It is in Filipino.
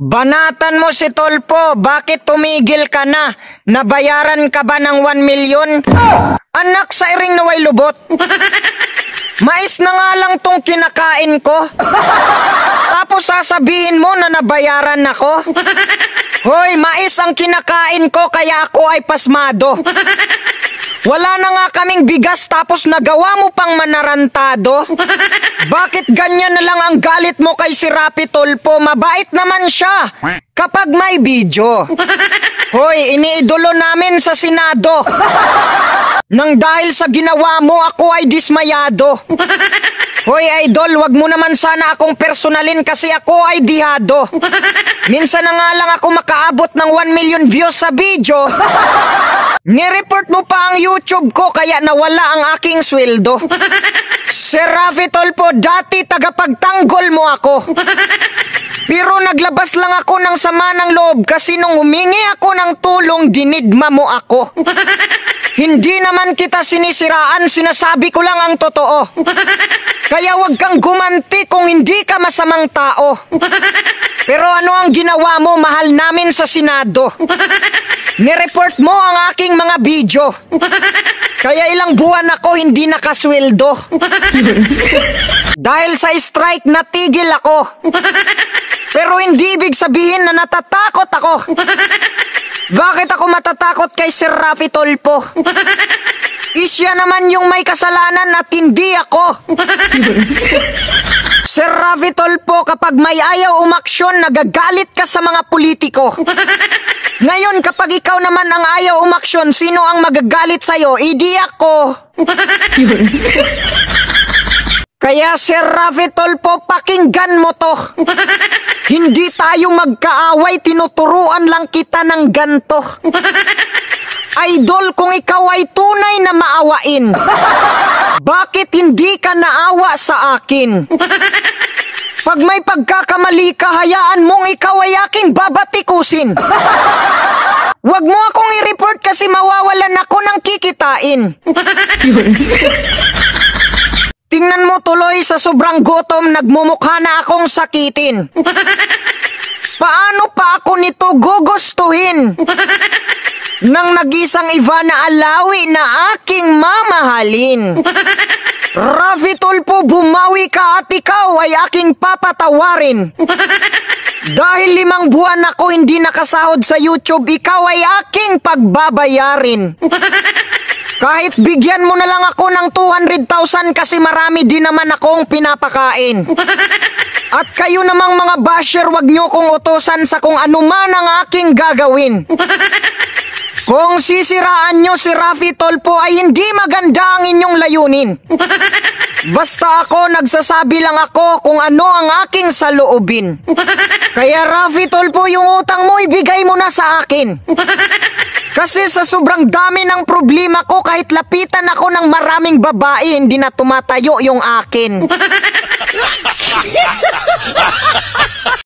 Banatan mo si Tolpo, bakit tumigil ka na? Nabayaran ka ba ng 1 million? Anak sa iring naway lubot. Mais na nga lang tong kinakain ko. Tapos sasabihin mo na nabayaran ako? Hoy, mais ang kinakain ko kaya ako ay pasmado. Wala na nga kaming bigas tapos nagawa mo pang manarantado? Bakit ganyan na lang ang galit mo kay si Rapi Tulfo? Mabait naman siya kapag may video. Hoy, iniidolo namin sa Senado. Nang dahil sa ginawa mo, ako ay dismayado. Hoy idol, wag mo naman sana akong personalin kasi ako ay dihado. Minsan na nga lang ako makaabot ng 1 million views sa video. Nireport mo pa ang YouTube ko kaya nawala ang aking sweldo. Sir Rafi Tulfo, dati tagapagtanggol mo ako. Pero naglabas lang ako ng sama ng loob kasi nung humingi ako ng tulong, dinidma mo ako. Hindi naman kita sinisiraan, sinasabi ko lang ang totoo. Kaya wag kang gumanti kung hindi ka masamang tao. Pero ano ang ginawa mo, mahal namin sa Senado? Nireport mo ang aking mga video. Kaya ilang buwan ako hindi nakasweldo. Dahil sa strike, natigil ako. Pero hindi ibig sabihin na natatakot ako. Bakit ako matatakot kay Sir Rafi Tulfo? Isya naman yung may kasalanan at hindi ako. Sir Rafi Tulfo, kapag may ayaw umaksyon, nagagalit ka sa mga politiko. Ngayon, kapag ikaw naman ang ayaw umaksyon, sino ang magagalit sa'yo? Hindi ako. Kaya Sir Rafi Tulfo, pakinggan mo to. Hindi tayo magkaaway, tinuturuan lang kita ng ganto. Idol, kung ikaw ay tunay na maawain, bakit hindi ka naawa sa akin? Pag may pagkakamali ka, hayaan mong ikaw ay aking babatikusin. Wag mo akong i-report kasi mawawalan ako ng kikitain. Tingnan mo tuloy, sa sobrang gutom, nagmumukha na akong sakitin. Paano pa ako nito gugustuhin? Nang nag-isang Ivana Alawi na aking mamahalin. Rafi Tulfo, bumawi ka at ikaw ay aking papatawarin. Dahil 5 buwan ako hindi nakasahod sa YouTube, ikaw ay aking pagbabayarin. Kahit bigyan mo na lang ako ng 200,000 kasi marami din naman akong pinapakain. At kayo namang mga basher, wag nyo kong utusan sa kung ano man ang aking gagawin. Kung sisiraan nyo si Rafi Tulfo ay hindi maganda ang inyong layunin. Basta ako, nagsasabi lang ako kung ano ang aking saloobin. Kaya Rafi Tulfo, yung utang mo ibigay mo na sa akin. Kasi sa sobrang dami ng problema ko, kahit lapitan ako ng maraming babae, hindi na tumatayo yung akin.